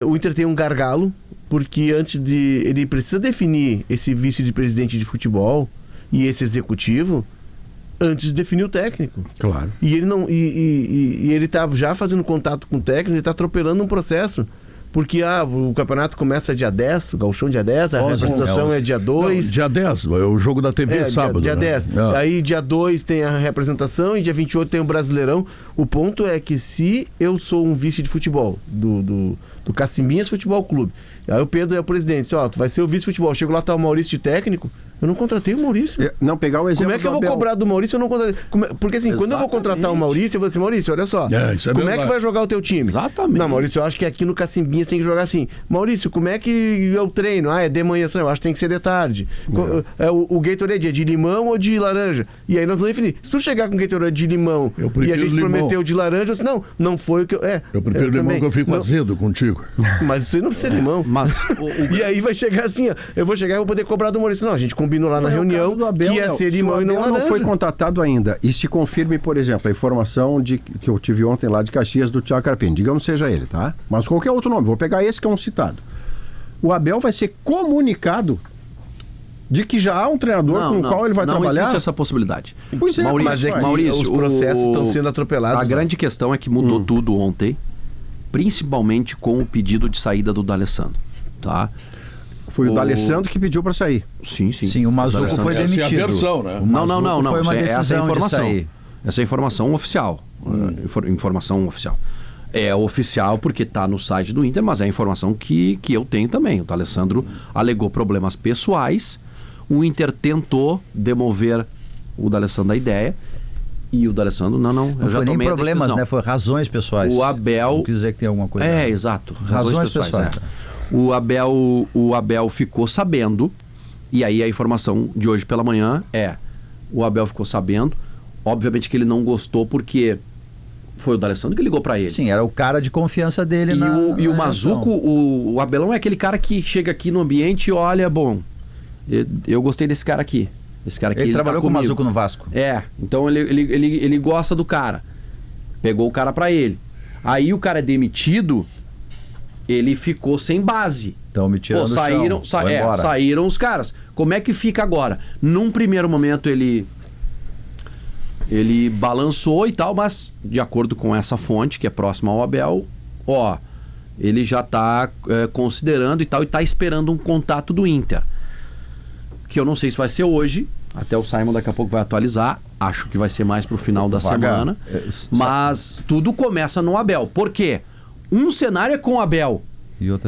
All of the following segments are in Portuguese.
O Inter tem um gargalo, porque ele precisa definir esse vice de presidente de futebol e esse executivo antes de definir o técnico. Claro. E ele não e ele tá já fazendo contato com o técnico, ele tá atropelando um processo. Porque o campeonato começa dia 10, o gauchão dia 10, a representação é dia 2. Não, dia 10, é o jogo da TV sábado. Dia 10. Não. Aí dia 2 tem a representação e dia 28 tem o Brasileirão. O ponto é que se eu sou um vice de futebol do Cacimbinhas Futebol Clube, aí o Pedro é o presidente, tu vai ser o vice de futebol, chego lá, tá o Maurício de técnico, eu não contratei o Maurício. Não, pegar o exemplo. Como é que eu vou cobrar do Maurício? Eu não contratei. Porque assim, quando eu vou contratar o Maurício, eu vou dizer, Maurício, olha só, como é que vai jogar o teu time? Exatamente. Não, Maurício, eu acho que aqui no Cacimbinhas tem que jogar assim. Maurício, como é que eu treino? É de manhã, eu acho que tem que ser de tarde. O Gatorade é de limão ou de laranja? E aí nós vamos definir. Se tu chegar com Gatorade de limão e a gente prometeu de laranja, eu disse, não foi o que eu... Eu prefiro limão também. Que eu fico azedo contigo. Mas isso aí não precisa limão. Mas E aí vai chegar assim, eu vou chegar e vou poder cobrar do Maurício. Não, a gente combinou lá na reunião que ia ser limão e não laranja. Não foi contatado ainda. E se confirme, por exemplo, a informação que eu tive ontem lá de Caxias do Thiago Carpini. Digamos seja ele, tá? Mas qualquer outro nome. Vou pegar esse que é um citado. O Abel vai ser comunicado de que já há um treinador com o qual ele vai trabalhar? Não existe essa possibilidade. Pois é, Maurício, os processos estão sendo atropelados. A grande questão é que mudou tudo ontem, principalmente com o pedido de saída do D'Alessandro, tá? Foi o D'Alessandro que pediu para sair. Sim, o Mazuco foi demitido. Essa é a versão, né? Não. Foi uma decisão essa é a informação. De sair. Essa é a informação oficial. Informação oficial. É oficial porque está no site do Inter, mas é a informação que eu tenho também. O D'Alessandro alegou problemas pessoais, o Inter tentou demover o D'Alessandro da ideia e o D'Alessandro, não eu já foi tomei nem problemas, né? Foi razões pessoais. O Abel... Não quis dizer que tem alguma coisa. Exato. Razões pessoais. O Abel ficou sabendo, e aí a informação de hoje pela manhã o Abel ficou sabendo, obviamente que ele não gostou porque foi o D'Alessandro que ligou pra ele. Sim, era o cara de confiança dele. E o Mazuco, o Abelão é aquele cara que chega aqui no ambiente e olha, eu gostei desse cara aqui. Esse cara aqui, ele trabalhou tá com o Mazuco no Vasco. Então ele gosta do cara. Pegou o cara pra ele. Aí o cara é demitido, ele ficou sem base. Então me tiraram do chão. Saíram os caras. Como é que fica agora? Num primeiro momento ele balançou e tal, mas de acordo com essa fonte que é próxima ao Abel, ele já está considerando e tal, e está esperando um contato do Inter. Que eu não sei se vai ser hoje, até o Simon daqui a pouco vai atualizar, acho que vai ser mais pro final da semana, mas tudo começa no Abel. Por quê? Um cenário é com o Abel,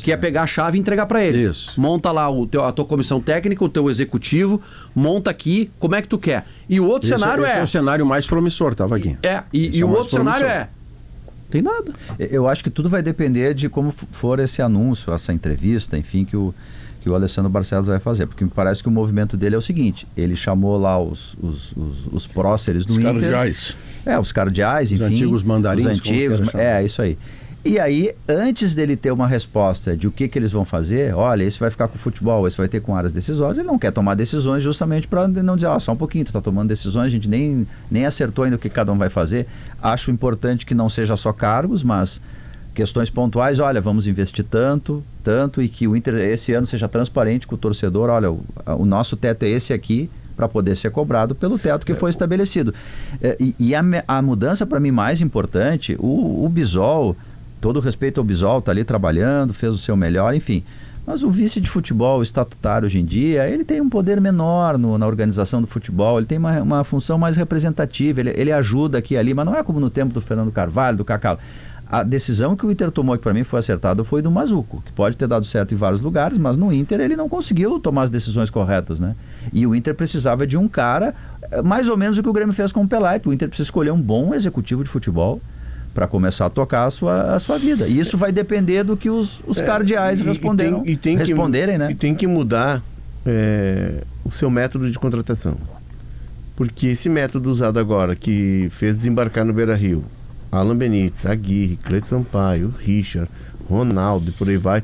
que é pegar a chave e entregar para ele. Isso. Monta lá a tua comissão técnica, o teu executivo, monta aqui, como é que tu quer. E o outro cenário esse é o cenário mais promissor, tá, Vaguinho? E o outro cenário tem nada. Eu acho que tudo vai depender de como for esse anúncio, essa entrevista, enfim, que o Alessandro Barcelos vai fazer, porque me parece que o movimento dele é o seguinte: ele chamou lá os próceres do Inter. Os cardeais. Os cardeais, enfim. Os antigos mandarins. Os antigos, isso aí. E aí, antes dele ter uma resposta de o que eles vão fazer, olha, esse vai ficar com o futebol, esse vai ter com áreas decisórias, ele não quer tomar decisões justamente para não dizer, só um pouquinho, tu tá tomando decisões, a gente nem acertou ainda o que cada um vai fazer. Acho importante que não seja só cargos, mas questões pontuais, olha, vamos investir tanto, e que o Inter esse ano seja transparente com o torcedor, olha, o nosso teto é esse aqui, para poder ser cobrado pelo teto que foi estabelecido. E a mudança para mim mais importante, o Bisol, todo respeito ao Bisol, está ali trabalhando, fez o seu melhor, enfim. Mas o vice de futebol estatutário hoje em dia, ele tem um poder menor na organização do futebol, ele tem uma função mais representativa, ele ajuda aqui e ali, mas não é como no tempo do Fernando Carvalho, do Cacau. A decisão que o Inter tomou, que para mim foi acertada, foi do Mazuco, que pode ter dado certo em vários lugares, mas no Inter ele não conseguiu tomar as decisões corretas, né? E o Inter precisava de um cara, mais ou menos o que o Grêmio fez com o Pelaipe. O Inter precisa escolher um bom executivo de futebol para começar a tocar a sua vida. E isso vai depender do que os cardeais responderem, né? E tem que mudar o seu método de contratação. Porque esse método usado agora, que fez desembarcar no Beira-Rio, Alan Benítez, Aguirre, Cleiton Sampaio, Richard, Ronaldo e por aí vai,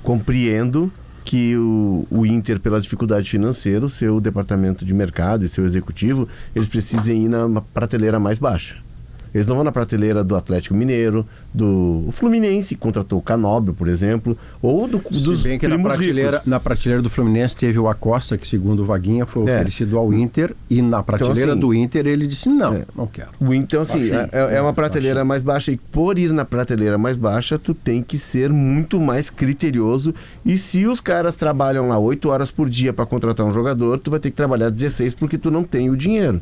compreendo que o Inter, pela dificuldade financeira, o seu departamento de mercado e seu executivo, eles precisem ir na prateleira mais baixa. Eles não vão na prateleira do Atlético Mineiro, o Fluminense contratou o Canóbio, por exemplo, ou dos Se bem que na prateleira do Fluminense teve o Acosta, que segundo o Vaguinha foi oferecido ao Inter, e na prateleira do Inter ele disse não quero. Então assim, é uma prateleira mais baixa, e por ir na prateleira mais baixa, tu tem que ser muito mais criterioso, e se os caras trabalham lá 8 horas por dia para contratar um jogador, tu vai ter que trabalhar 16 porque tu não tem o dinheiro.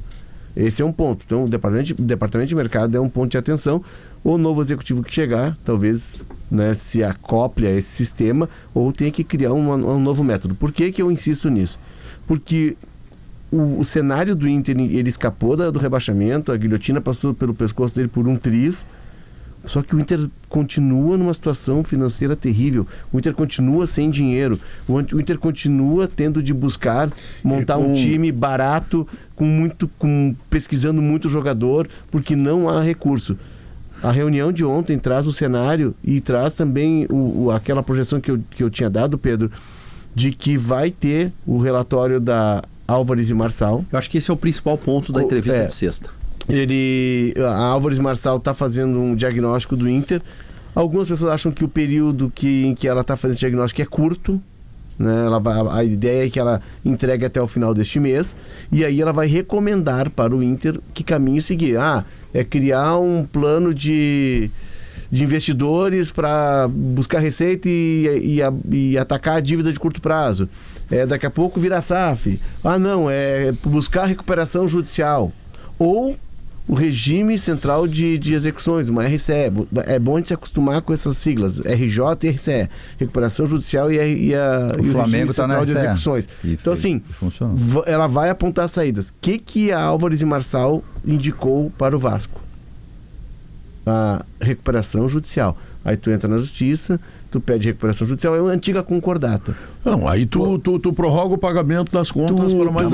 Esse é um ponto. Então, o departamento de mercado é um ponto de atenção. O novo executivo que chegar, talvez, né, se acople a esse sistema, ou tenha que criar um novo método. Por que eu insisto nisso? Porque o cenário do Inter, ele escapou do rebaixamento, a guilhotina passou pelo pescoço dele por um triz, só que o Inter continua numa situação financeira terrível. O Inter continua sem dinheiro. O Inter continua tendo de buscar montar um time barato, pesquisando muito jogador, porque não há recurso. A reunião de ontem traz o cenário e traz também aquela projeção que eu tinha dado, Pedro, de que vai ter o relatório da Álvares e Marçal. Eu acho que esse é o principal ponto da entrevista de sexta. A Álvares Marçal está fazendo um diagnóstico do Inter. Algumas pessoas acham que o período em que ela está fazendo esse diagnóstico é curto, né? A ideia é que ela entregue até o final deste mês, e aí ela vai recomendar para o Inter que caminho seguir. É criar um plano de investidores para buscar receita e atacar a dívida de curto prazo. Daqui a pouco virar SAF. É buscar recuperação judicial. Ou o regime central de execuções, uma RCE. É bom a gente se acostumar com essas siglas, RJ e RCE, Recuperação Judicial e o Flamengo está na de execuções. Então assim, ela vai apontar saídas. O que a Álvares e Marçal indicou para o Vasco? A recuperação judicial. Aí tu entra na justiça, tu pede recuperação judicial, é uma antiga concordata. Não, aí tu prorroga o pagamento das contas para mais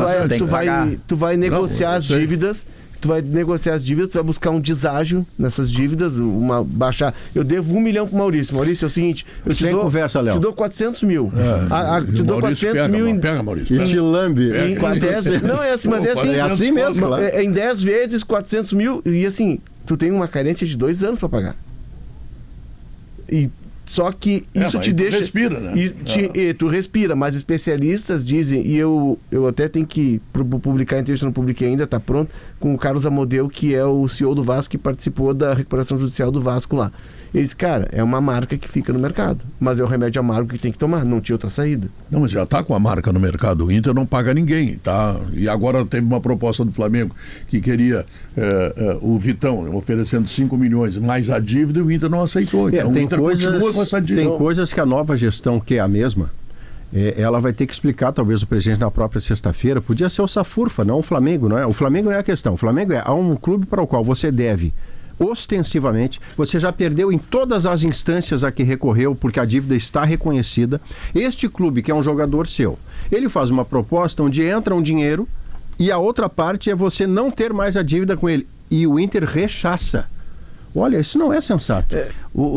tu vai negociar as dívidas. Tu vai negociar as dívidas, tu vai buscar um deságio nessas dívidas, baixar. Eu devo 1 milhão pro Maurício. Maurício, é o seguinte, eu te dou 400 mil. Te dou 400 mil pega, Maurício. E te lambe. Não, é assim, mas é assim. É assim mesmo, claro. Em 10 vezes 400 mil, e assim, tu tem uma carência de 2 anos para pagar. Só que isso te deixa... Tu respira, né? Tu respira, mas especialistas dizem, e eu até tenho que publicar a entrevista, não publiquei ainda, tá pronto, com o Carlos Amodeu, que é o CEO do Vasco, que participou da recuperação judicial do Vasco lá. Ele disse, cara, é uma marca que fica no mercado, mas é o remédio amargo que tem que tomar, não tinha outra saída. Não, mas já está com a marca no mercado, o Inter não paga ninguém, tá? E agora teve uma proposta do Flamengo que queria o Vitão oferecendo 5 milhões, mais a dívida, e o Inter não aceitou. Então o Inter continua com essa dívida. Tem coisas que a nova gestão, que é a mesma, ela vai ter que explicar, talvez o presidente na própria sexta-feira, podia ser o Safurfa, não o Flamengo, não é? O Flamengo não é a questão, o Flamengo há um clube para o qual você deve ostensivamente, você já perdeu em todas as instâncias a que recorreu, porque a dívida está reconhecida. Este clube, que é um jogador seu, ele faz uma proposta onde entra um dinheiro e a outra parte é você não ter mais a dívida com ele, e o Inter rechaça. Olha, isso não é sensato.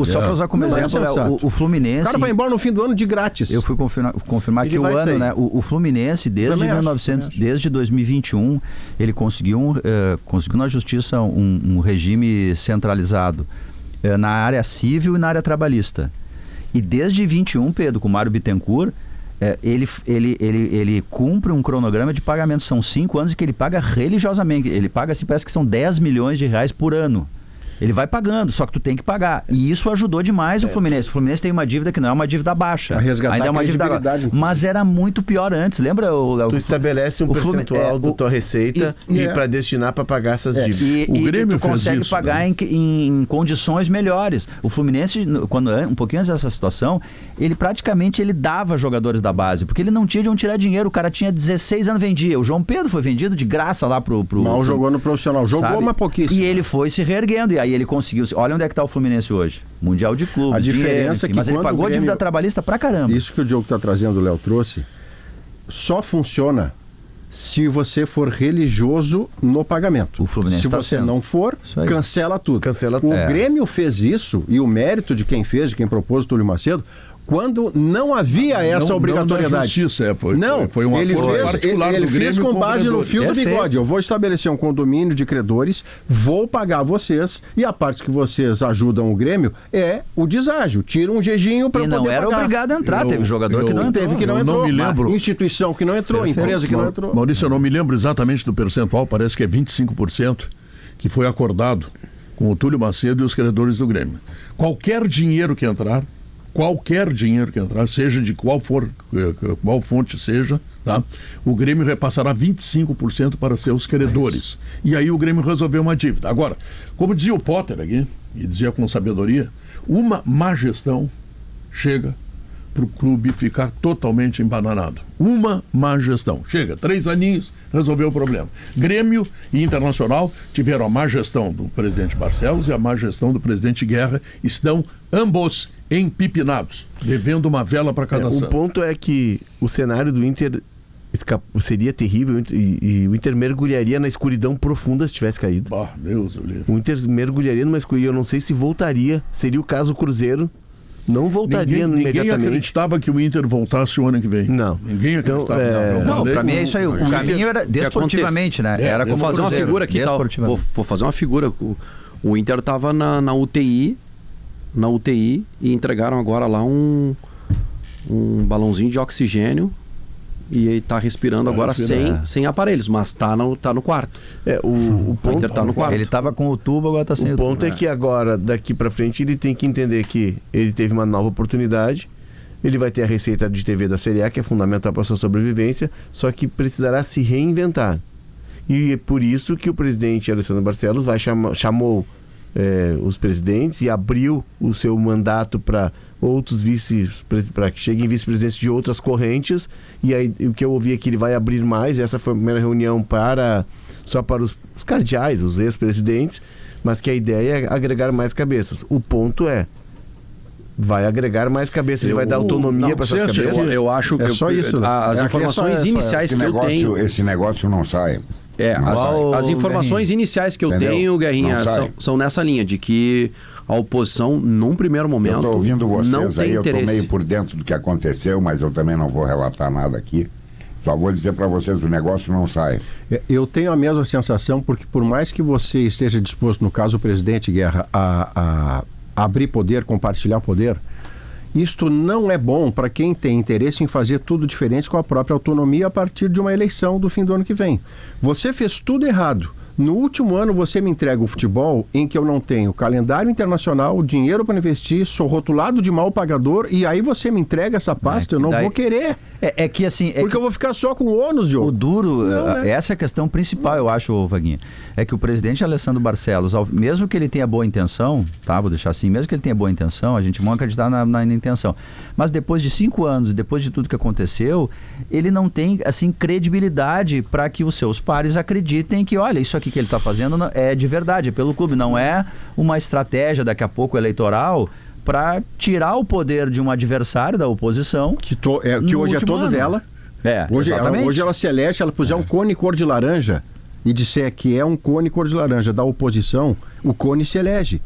Só para usar como exemplo, o Fluminense... O cara vai embora no fim do ano de grátis. Eu fui confirmar que o ano, né? O Fluminense, desde 2021, ele conseguiu na justiça um regime centralizado na área civil e na área trabalhista. E desde 21, Pedro, com o Mário Bittencourt, ele cumpre um cronograma de pagamento. São 5 anos que ele paga religiosamente. Ele paga, assim, parece que são 10 milhões de reais por ano. Ele vai pagando, só que tu tem que pagar. E isso ajudou demais o Fluminense. O Fluminense tem uma dívida que não é uma dívida baixa. Ainda é uma dívida baixa. Mas era muito pior antes. Lembra, Léo? Tu estabelece um percentual da tua receita e para destinar para pagar essas dívidas. O Grêmio tu consegue isso, pagar, né? em condições melhores. O Fluminense, um pouquinho antes dessa situação, ele praticamente dava jogadores da base, porque ele não tinha de onde tirar dinheiro. O cara tinha 16 anos, vendia. O João Pedro foi vendido de graça lá pro Mal jogou no profissional. Jogou, mas pouquíssimo. E ele foi se reerguendo. E aí ele conseguiu. Olha onde é que está o Fluminense hoje. Mundial de clubes. A diferença é que mas ele pagou a dívida trabalhista pra caramba. Isso que o Diogo está trazendo, o Léo trouxe, só funciona se você for religioso no pagamento. O Fluminense se você não for, cancela tudo. O Grêmio fez isso, e o mérito de quem fez, de quem propôs, Túlio Macedo, quando não havia essa obrigatoriedade. Não, justiça, foi um ele acordo fez, particular ele do fez Grêmio com base no fio do Perfeito. bigode. Eu vou estabelecer um condomínio de credores, vou pagar vocês, e a parte que vocês ajudam o Grêmio é o deságio. Tira um jejinho para E poder não era pagar. obrigado a entrar, teve jogador que não entrou. Teve que não Eu entrou. não me lembro. Instituição que não entrou, empresa que não entrou. Maurício, eu não me lembro exatamente do percentual, parece que é 25% que foi acordado com o Túlio Macedo e os credores do Grêmio. Qualquer dinheiro que entrar, seja de qual fonte seja, tá? O Grêmio repassará 25% para seus credores. E aí o Grêmio resolveu uma dívida. Agora, como dizia o Potter aqui, e dizia com sabedoria, uma má gestão chega para o clube ficar totalmente embananado. Uma má gestão. Chega, 3 aninhos, resolveu o problema. Grêmio e Internacional tiveram a má gestão do presidente Barcelos e a má gestão do presidente Guerra. Estão ambos empipinados, devendo uma vela para cada santo. O ponto é que o cenário do Inter seria terrível e o Inter mergulharia na escuridão profunda se tivesse caído. Deus, o Inter mergulharia numa escuridão. Eu não sei se voltaria. Seria o caso Cruzeiro. Não voltaria imediatamente. Ninguém acreditava que o Inter voltasse o ano que vem. Não. Ninguém acreditava. Não, para mim é isso aí. O caminho era desportivamente, né? Era como fazer uma figura aqui, vou fazer uma figura. O Inter estava na UTI e entregaram agora lá um balãozinho de oxigênio e ele está respirando agora sem aparelhos, mas tá no quarto. O ponto, Inter tá no quarto. Ele estava com o tubo, agora está sem o tubo. O ponto é que agora, daqui para frente, ele tem que entender que ele teve uma nova oportunidade, ele vai ter a receita de TV da Série A, que é fundamental para a sua sobrevivência, só que precisará se reinventar. E é por isso que o presidente Alessandro Barcelos chamou os presidentes e abriu o seu mandato para outros para que cheguem vice-presidentes de outras correntes, e aí o que eu ouvi é que ele vai abrir mais. Essa foi a primeira reunião só para os cardeais, os ex-presidentes, mas que a ideia é agregar mais cabeças. O ponto vai agregar mais cabeças e vai dar autonomia para essas cabeças. Eu acho que só isso, né? As informações iniciais que eu tenho... Esse negócio não sai. As informações iniciais que eu tenho, Guerrinha, são nessa linha, de que a oposição, num primeiro momento, eu estou ouvindo vocês não tem aí, interesse. Eu estou meio por dentro do que aconteceu, mas eu também não vou relatar nada aqui. Só vou dizer para vocês, o negócio não sai. Eu tenho a mesma sensação, porque por mais que você esteja disposto, no caso o presidente Guerra, a abrir poder, compartilhar poder, isto não é bom para quem tem interesse em fazer tudo diferente com a própria autonomia a partir de uma eleição do fim do ano que vem. Você fez tudo errado. No último ano você me entrega o futebol em que eu não tenho calendário internacional, dinheiro para investir, sou rotulado de mal pagador, e aí você me entrega essa pasta, eu não vou querer. É que assim... Porque eu vou ficar só com o ônus, Diogo. O duro, essa é a questão principal, eu acho, Vaguinha, é que o presidente Alessandro Barcelos, mesmo que ele tenha boa intenção, tá, vou deixar assim, mesmo que ele tenha boa intenção, a gente não acreditar na intenção, mas depois de 5 anos, depois de tudo que aconteceu, ele não tem, assim, credibilidade para que os seus pares acreditem que, olha, isso aqui que ele está fazendo é de verdade, é pelo clube, não é uma estratégia daqui a pouco eleitoral para tirar o poder de um adversário da oposição. Que hoje é todo dela. Hoje ela se elege, ela puser um cone cor de laranja e disser que é um cone cor de laranja da oposição, o cone se elege.